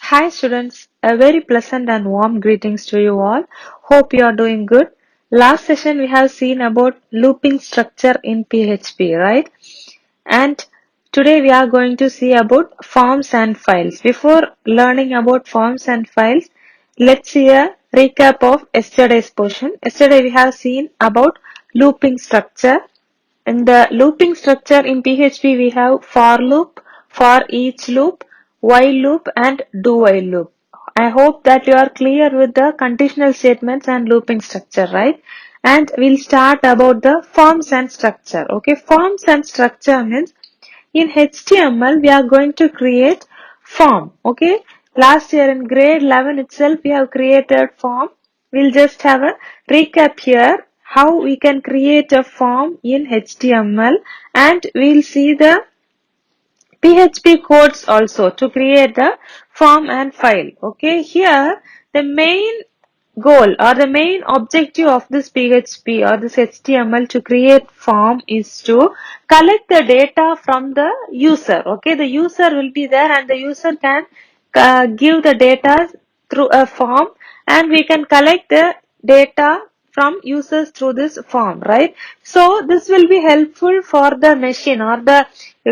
Hi students, a very pleasant and warm greetings to you all. Hope you are doing good. Last session we have seen about looping structure in PHP, right? And today we are going to see about forms and files. Before learning about forms and files, let's see a recap of yesterday's portion. Yesterday we have seen about looping structure. In the looping structure in PHP, we have for loop, for each loop, while loop, and do while loop. I hope that you are clear with the conditional statements and looping structure, right? And we'll start about the forms and structure. Okay, forms and structure means in HTML we are going to create form. Okay, last year in grade 11 itself we have created form. We'll just have a recap here how we can create a form in HTML, and we'll see the PHP codes also to create the form and file. Okay, here the main goal or the main objective of this PHP or this HTML to create form is to collect the data from the user. Okay, the user will be there and the user can give the data through a form, and we can collect the data from users through this form, right? So this will be helpful for the machine or the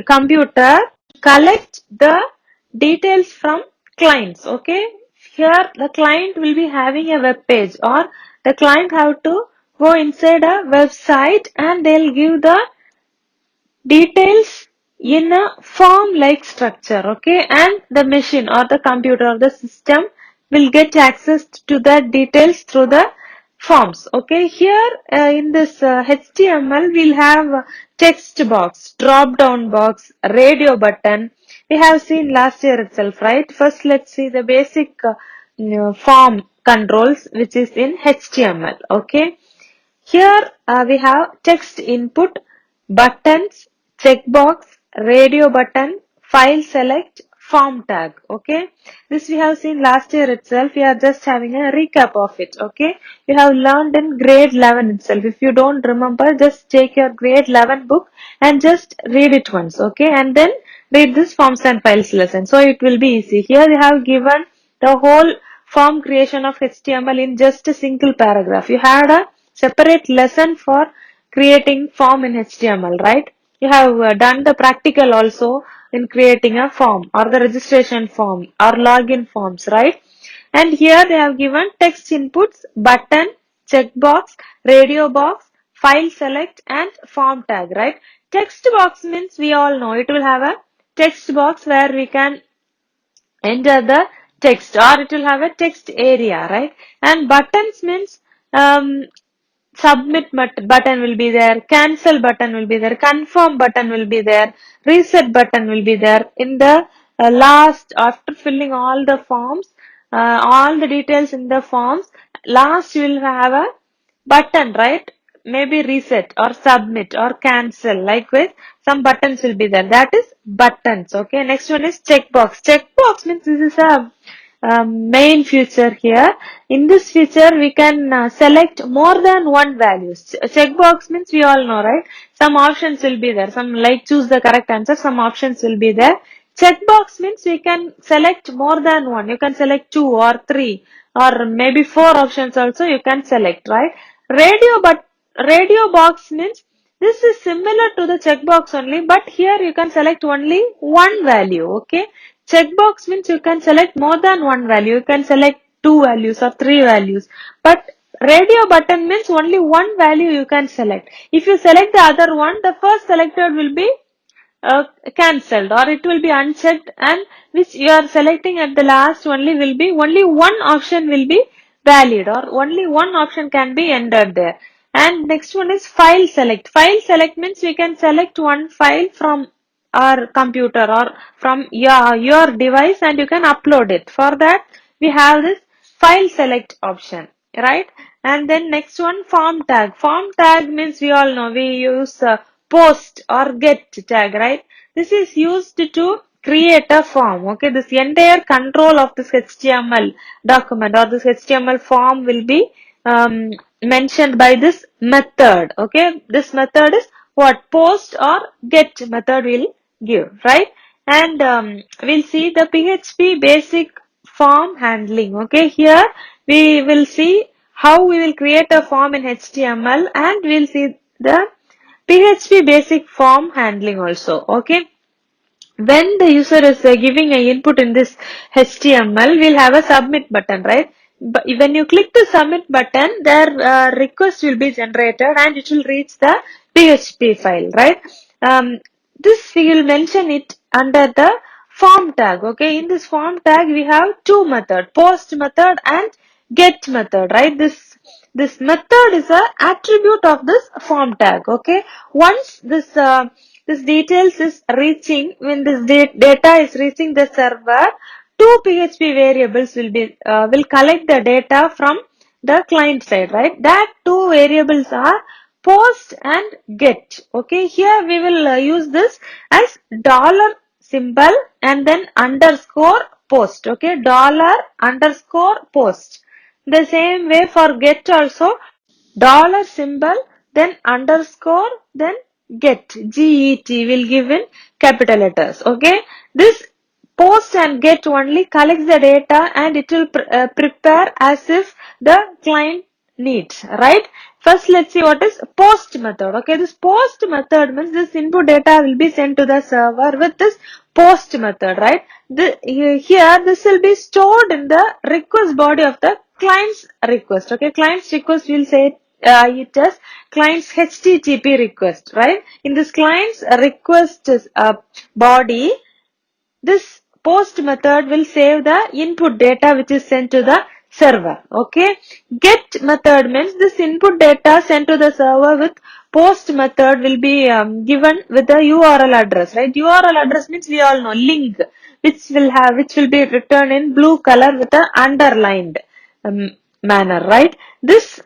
computer collect the details from clients. Okay, here the client will be having a web page, or the client have to go inside a website and they'll give the details in a form like structure. Okay, and the machine or the computer or the system will get access to that details through the forms. Okay, here in this HTML we'll have text box, drop down box, radio button. We have seen last year itself, right? First let's see the basic form controls which is in HTML. Okay, here we have text input, buttons, checkbox, radio button, file select, form tag. Okay, this we have seen last year itself. We are just having a recap of it. Okay, you have learned in grade 11 itself. If you don't remember, just take your grade 11 book and just read it once. Okay, and then read this forms and files lesson. So it will be easy. Here we have given the whole form creation of HTML in just a single paragraph. You had a separate lesson for creating form in HTML, right? You have done the practical also in creating a form or the registration form or login forms, right? And here they have given text inputs, button, checkbox, radio box, file select, and form tag, right? Text box means we all know it will have a text box where we can enter the text, or it will have a text area, right? And buttons means submit button will be there, cancel button will be there, confirm button will be there, reset button will be there. In the last, after filling all the forms, all the details in the forms, last you will have a button, right? Maybe reset or submit or cancel. Likewise, some buttons will be there. That is buttons. Okay. Next one is checkbox. Checkbox means this is a main feature here. In this feature, we can select more than one values. Checkbox means we all know, right? Some options will be there. Some like choose the correct answer. Some options will be there. Checkbox means we can select more than one. You can select two or three or maybe four options also you can select, right? Radio box means this is similar to the checkbox only, but here you can select only one value. Okay, checkbox means you can select more than one value. You can select two values or three values, but radio button means only one value you can select. If you select the other one, the first selected will be cancelled, or it will be unchecked, and which you are selecting at the last only one option will be valid, or only one option can be entered there. And next one is file select. File select means we can select one file from our computer or from your device and you can upload it. For that we have this file select option, right? And then next one, form tag. Form tag means we all know we use post or get tag, right? This is used to create a form. Okay, this entire control of this HTML document or this HTML form will be mentioned by this method. Okay, this method is what post or get method will give, right? And we'll see the PHP basic form handling. Okay, here we will see how we will create a form in HTML, and we'll see the PHP basic form handling also. Okay, when the user is giving an input in this HTML, we'll have a submit button, right? But when you click the submit button, their request will be generated and it will reach the PHP file, right? This we will mention it under the form tag. Okay, in this form tag we have two methods, post method and get method, right? This method is a attribute of this form tag. Okay, once this details is reaching, when this data is reaching the server, two PHP variables will collect the data from the client side, right? That two variables are post and get. Okay, here we will use this as dollar symbol and then underscore post. Okay, dollar underscore post. The same way for get also, dollar symbol, then underscore, then get, G-E-T will give in capital letters. Okay, this post and get only collects the data and it will prepare as if the client needs, right? First, let's see what is post method. Okay, this post method means this input data will be sent to the server with this post method, right? Here this will be stored in the request body of the client's request. Okay, client's request will say it as client's HTTP request, right? In this client's request body, this post method will save the input data which is sent to the server. Okay. Get method means this input data sent to the server with post method will be given with the URL address, right? URL address means we all know link, which will be written in blue color with the underlined manner, right? This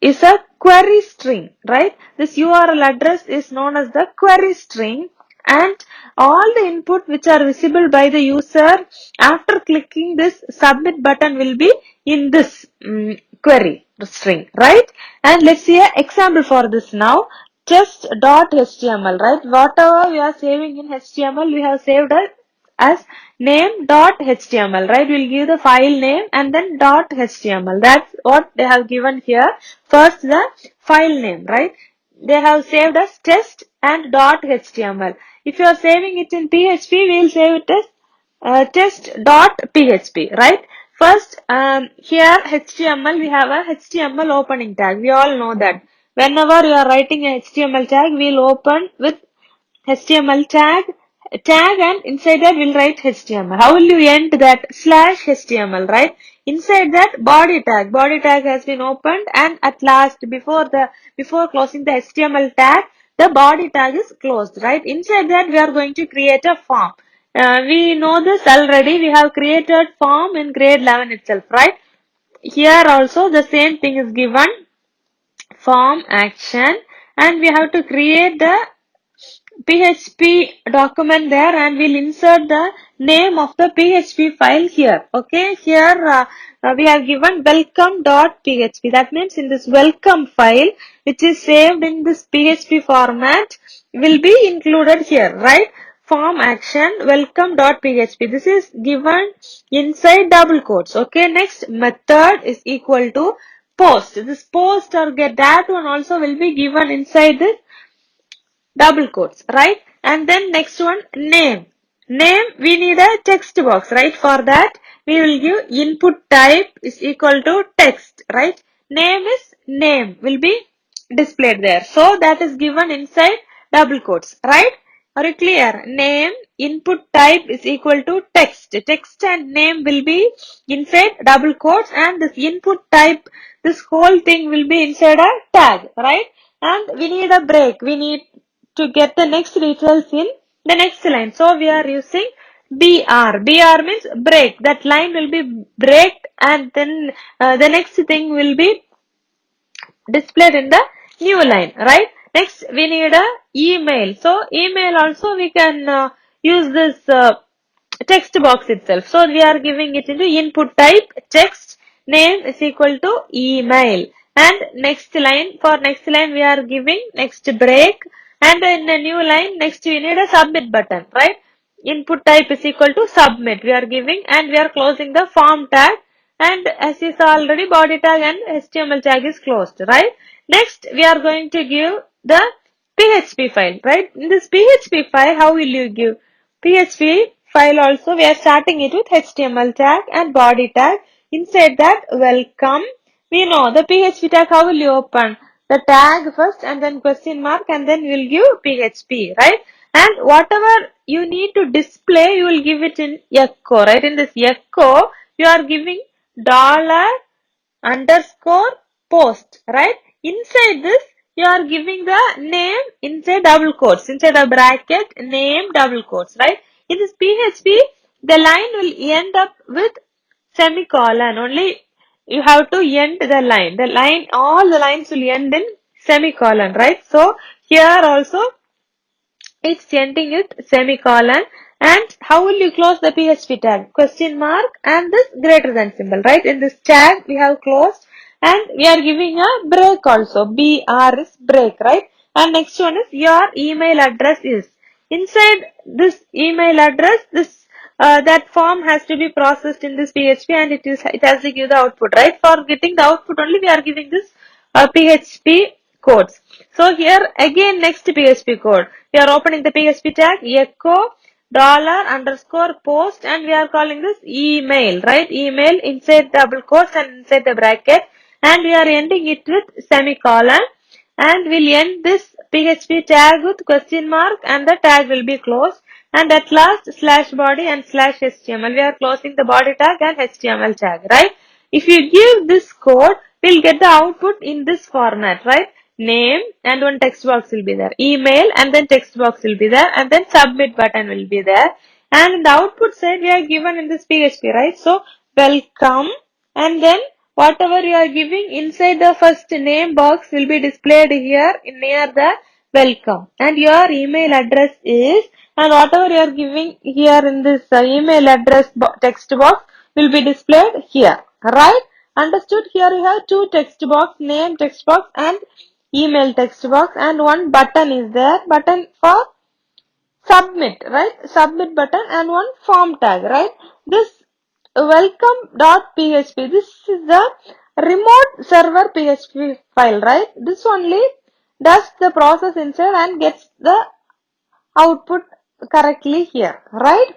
is a query string, right? This URL address is known as the query string, and all the input which are visible by the user after clicking this submit button will be in this query string, right? And let's see an example for this now. Test.html, right? Whatever we are saving in HTML, we have saved as name.html, right? We'll give the file name and then .html. That's what they have given here. First the file name, right? They have saved as test and .html. If you are saving it in PHP, we will save it as test.php, right? First, here HTML, we have a HTML opening tag. We all know that. Whenever you are writing a HTML tag, we will open with HTML tag, and inside that we'll write HTML. How will you end that? /HTML, right? Inside that body tag has been opened, and at last before closing the HTML tag, the body tag is closed, right? Inside that we are going to create a form. We know this already. We have created form in grade 11 itself, right? Here also the same thing is given, form action, and we have to create the PHP document there, and we'll insert the name of the PHP file here. Okay, here we have given welcome.php. That means in this welcome file, which is saved in this PHP format, will be included here, right? Form action welcome.php. This is given inside double quotes. Okay, next method is equal to post. This post or get, that one also will be given inside this double quotes, right? And then next one, name. Name, we need a text box, right? For that, we will give input type is equal to text, right? Name is name, will be displayed there. So that is given inside double quotes, right? Are you clear? Name, input type is equal to text. Text and name will be inside double quotes, and this input type, this whole thing will be inside a tag, right? And we need a break. We need to get the next details in the next line. So we are using BR. BR means break. That line will be breaked, and then the next thing will be displayed in the new line, right? Next we need a email. So email also we can use this text box itself. So we are giving it into input type text, name is equal to email, and next line, for next line we are giving next break, and in the new line next we need a submit button, right? input type is equal to submit. We are giving and we are closing the form tag, and as you saw already, body tag and HTML tag is closed, right? Next, we are going to give the PHP file, right? In this PHP file, how will you give? PHP file also, we are starting it with HTML tag and body tag. Inside that, welcome. We know the PHP tag, how will you open? The tag first and then question mark and then we'll give PHP, right? And whatever you need to display, you will give it in echo, right? In this echo, you are giving dollar underscore post, right? Inside this, you are giving the name inside double quotes, inside the bracket, name double quotes, right? In this PHP, the line will end up with semicolon. Only you have to end the line. The line, all the lines will end in semicolon, right? So here also it's ending with semicolon. And how will you close the PHP tag? Question mark and this greater than symbol, right? In this tag we have closed and we are giving a break also. BR is break, right? And next one is your email address is. Inside this email address, this that form has to be processed in this PHP and it has to give the output, right? For getting the output only we are giving this PHP codes. So here again next PHP code. We are opening the PHP tag echo dollar underscore post and we are calling this email, right? Email inside double quotes and inside the bracket and we are ending it with semicolon and we'll end this PHP tag with question mark and the tag will be closed and at last slash body and slash HTML. We are closing the body tag and HTML tag, right? If you give this code, we'll get the output in this format, right? Name and one text box will be there. Email and then text box will be there and then submit button will be there. And in the output side, we are given in this PHP, right? So, welcome and then whatever you are giving inside the first name box will be displayed here near the welcome. And your email address is, and whatever you are giving here in this email address text box will be displayed here, right? Understood? Here you have two text box, name text box and email text box and one button is there, button for submit, right? Submit button and one form tag, right? This welcome.php, this is the remote server PHP file, right? This only does the process inside and gets the output correctly here, right?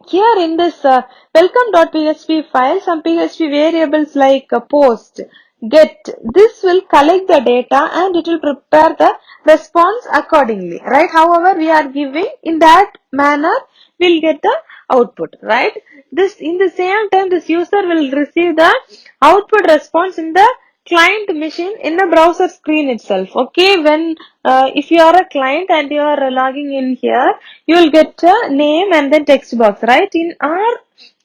Here in this welcome.php file, some PHP variables like post, get, this will collect the data and it will prepare the response accordingly, right? However, we are giving in that manner, we'll get the output, right? This in the same time, this user will receive the output response in the client machine in the browser screen itself. Okay, when if you are a client and you are logging in here, you will get a name and then text box, right? In our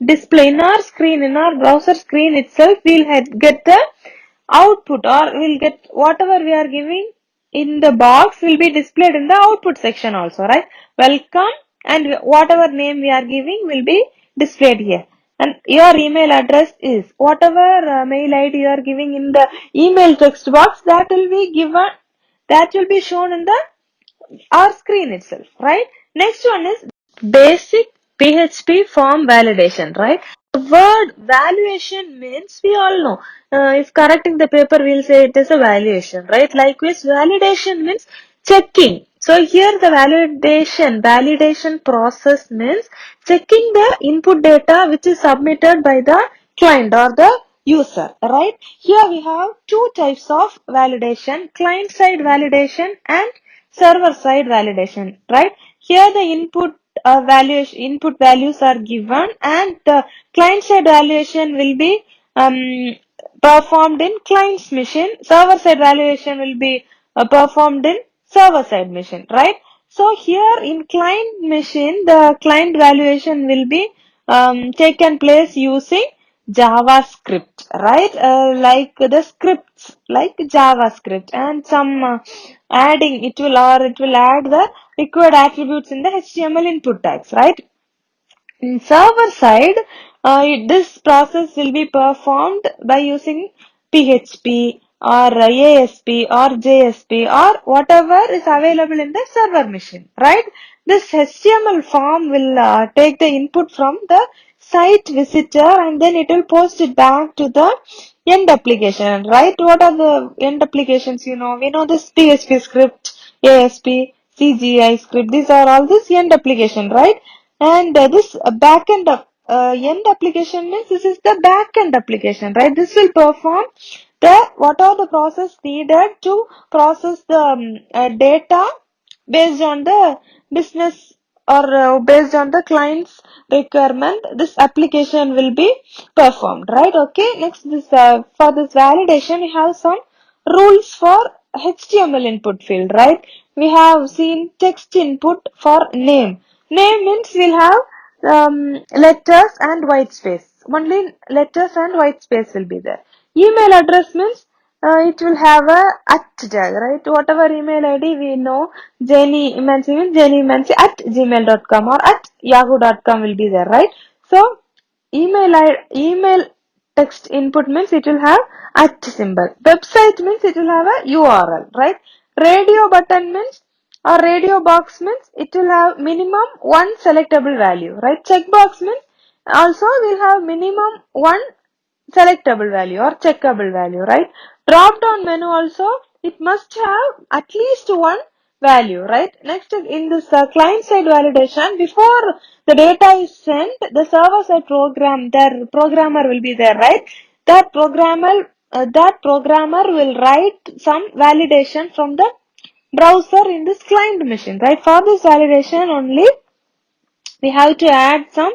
display, in our screen, in our browser screen itself, we'll get the output or we'll get whatever we are giving in the box will be displayed in the output section also, right? Welcome and whatever name we are giving will be displayed here. And your email address is whatever mail ID you are giving in the email text box that will be given, that will be shown in the our screen itself, right? Next one is basic PHP form validation, right? The word valuation means we all know. If correcting the paper, we'll say it is a valuation, right? Likewise, validation means checking. So here the validation process means checking the input data which is submitted by the client or the user, right? Here we have two types of validation, client side validation and server side validation, right? Here the input values are given and the client side validation will be performed in client's machine. Server side validation will be performed in server side machine, right? So here in client machine, the client valuation will be taken place using JavaScript, right? Like the scripts, like JavaScript, and some adding it will add the required attributes in the HTML input tags, right? In server side, this process will be performed by using PHP or ASP or JSP or whatever is available in the server machine, right? This HTML form will take the input from the site visitor and then it will post it back to the end application, right? What are the end applications? We know this PHP script, ASP, CGI script. These are all this end application, right? And this backend end application means this is the backend application, right? This will perform what are the process needed to process the data based on the business or based on the client's requirement. This application will be performed, right? Okay, next this for this validation we have some rules for HTML input field, right? We have seen text input for name means we'll have letters and white space. Only letters and white space will be there. Email address means it will have a at tag, right? Whatever email ID we know, Jenny Emanci means Jenny Emanci at gmail.com or at yahoo.com will be there, right? So email text input means it will have at symbol. Website means it will have a URL, right? Radio button means or radio box means it will have minimum one selectable value, right? Checkbox means also will have minimum one selectable value or checkable value, right? Drop down menu also it must have at least one value, right? Next is in this client side validation, before the data is sent, the server side their programmer will be there, right? That programmer will write some validation from the browser in this client machine, right? For this validation only we have to add some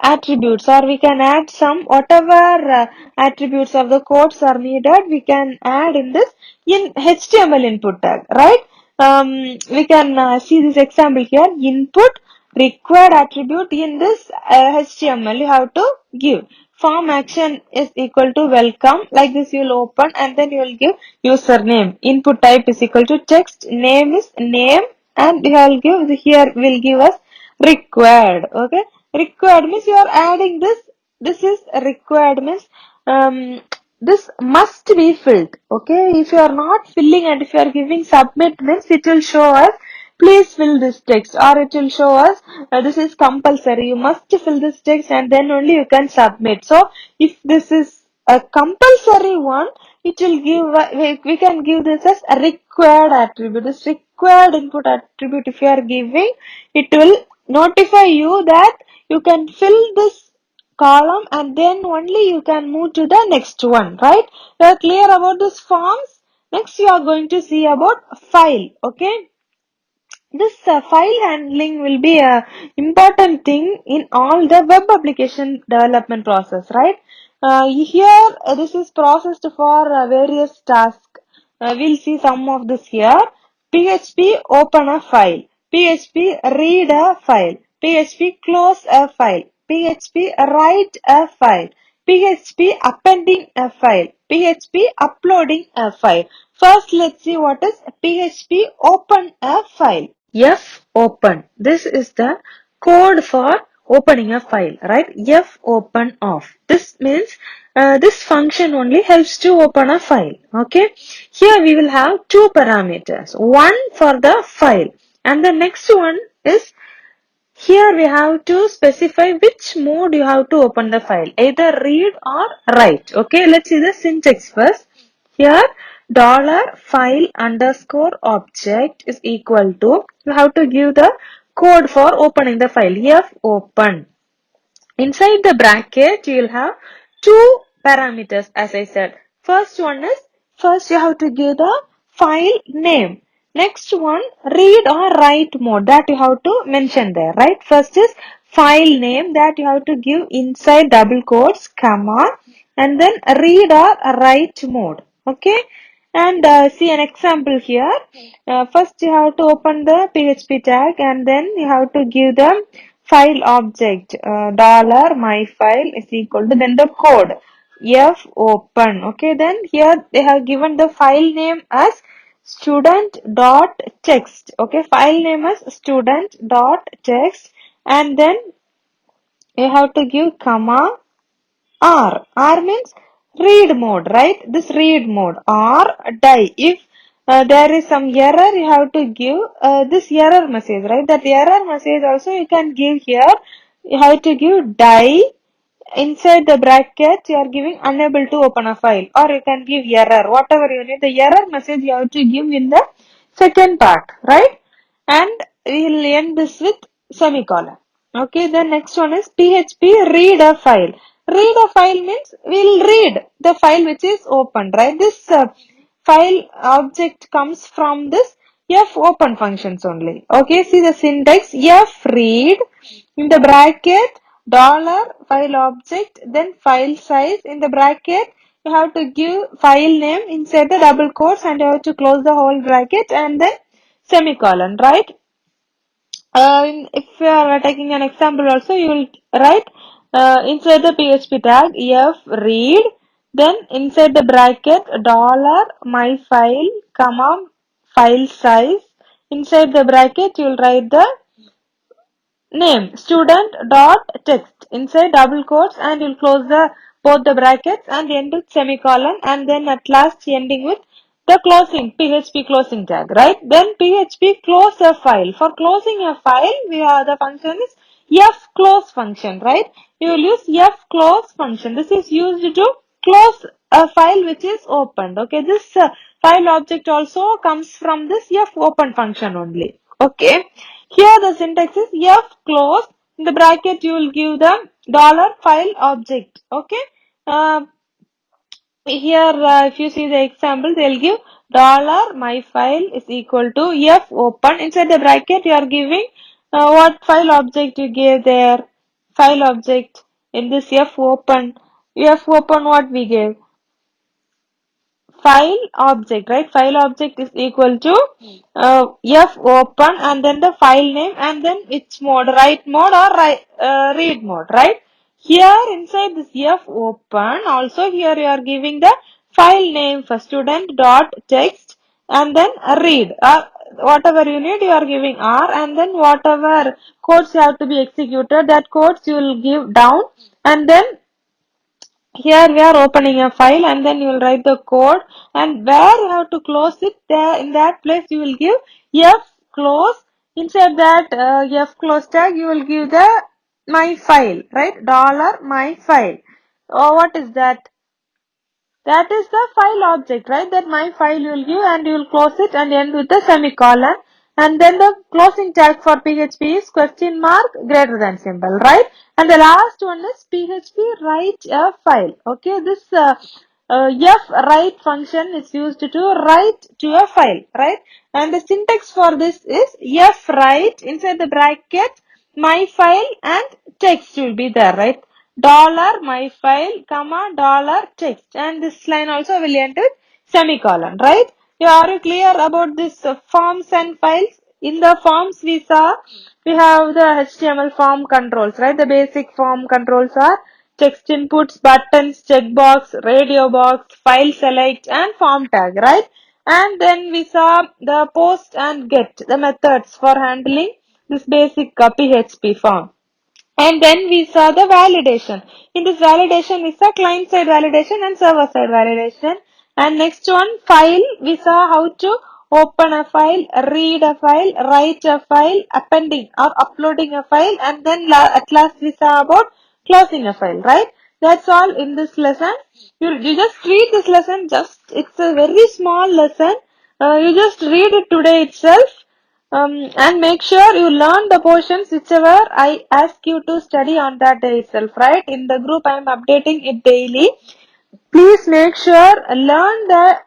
attributes, or we can add some whatever attributes of the codes are needed, we can add in this in HTML input tag, right? We can see this example here. Input required attribute in this HTML you have to give. Form action is equal to welcome, like this you will open and then you will give username. Input type is equal to text, name is name, and you will give here will give us required. Okay, required means you are adding this is required means this must be filled. Okay, if you are not filling and if you are giving submit means it will show us please fill this text, or it will show us this is compulsory, you must fill this text and then only you can submit. So if this is a compulsory one, it will give we can give this as a required attribute. This required input attribute if you are giving, it will notify you that you can fill this column and then only you can move to the next one, right? You are clear about this forms. Next you are going to see about file. Okay, this file handling will be a important thing in all the web application development process, right? Here this is processed for various tasks. We'll see some of this here. PHP open a file, PHP read a file, PHP close a file, PHP write a file, PHP appending a file, PHP uploading a file. First let's see what is PHP open a file. Fopen. This is the code for opening a file, right? Fopen off. This means this function only helps to open a file. Okay. Here we will have two parameters. One for the file and the next one is here we have to specify which mode you have to open the file, either read or write. Okay, let's see the syntax first. Here $file underscore object is equal to, you have to give the code for opening the file, fopen. Inside the bracket, you will have two parameters as I said. First one is, first you have to give the file name. Next one, read or write mode, that you have to mention there, right? First is file name, that you have to give inside double quotes, comma, and then read or write mode. Okay? And see an example here. First you have to open the PHP tag and then you have to give the file object dollar my file is equal to then the code fopen. Okay, then here they have given the file name as student.text. Okay, file name as student.text and then you have to give comma R. R means read mode, right? This read mode or die. If there is some error, you have to give this error message, right? That error message also you can give here. You have to give die. Inside the bracket, you are giving unable to open a file, or you can give error, whatever you need. The error message you have to give in the second part, right? And we will end this with semicolon. Okay, the next one is PHP read a file. Read a file means we'll read the file which is opened, right? This file object comes from this f open functions only. Okay, see the syntax, f read in the bracket dollar file object, then file size in the bracket. You have to give file name inside the double quotes and you have to close the whole bracket and then semicolon, right? If you are taking an example also, you will write inside the PHP tag f read, then inside the bracket dollar my file comma file size. Inside the bracket you will write the name student dot text inside double quotes and you'll close the both the brackets and end with semicolon and then at last ending with the closing PHP closing tag, right? Then PHP close a file. For closing a file, we have the function is fclose function, right? You will use fclose function. This is used to close a file which is opened. Okay, this file object also comes from this fopen function only. Okay. Here the syntax is fclose. In the bracket you will give the dollar file object. Okay. Here if you see the example, they'll give dollar my file is equal to fopen. Inside the bracket you are giving what file object you gave there. File object in this fopen. Fopen what we gave? File object, right? File object is equal to fopen and then the file name and then which mode, write mode or read mode, right? Here inside this fopen also here you are giving the file name for student dot text and then read. Whatever you need you are giving R and then whatever codes have to be executed, that codes you will give down and then here we are opening a file and then you will write the code and where you have to close it, there in that place you will give f close. Inside that f close tag you will give the my file, right? Dollar my file. Oh, what is that? That is the file object, right? That my file you will give and you will close it and end with the semicolon. And then the closing tag for PHP is question mark greater than symbol, right? And the last one is PHP write a file. Okay, this f write function is used to write to a file, right? And the syntax for this is f write inside the bracket my file and text will be there, right? Dollar my file comma dollar text and this line also will end with semicolon, right? Are you clear about this forms and files? In the forms we saw we have the HTML form controls, right? The basic form controls are text inputs, buttons, checkbox, radio box, file select and form tag, right? And then we saw the post and get, the methods for handling this basic PHP form. And then we saw the validation. In this validation, we saw client side validation and server side validation. And next one, file. We saw how to open a file, read a file, write a file, appending or uploading a file. And then at last we saw about closing a file, right? That's all in this lesson. You just read this lesson. It's a very small lesson. You just read it today itself. And make sure you learn the portions whichever I ask you to study on that day itself, right? In the group I am updating it daily. Please make sure learn the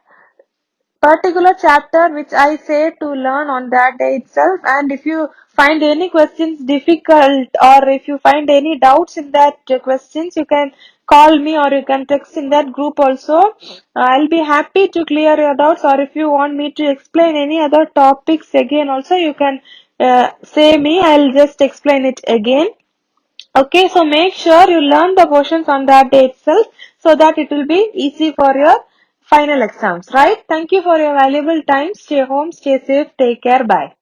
particular chapter which I say to learn on that day itself, and if you find any questions difficult or if you find any doubts in that questions, you can call me or you can text in that group also. I'll be happy to clear your doubts, or if you want me to explain any other topics again also you can say me, I'll just explain it again. Okay, so make sure you learn the portions on that day itself so that it will be easy for your final exams, right? Thank you for your valuable time. Stay home, stay safe, take care, bye.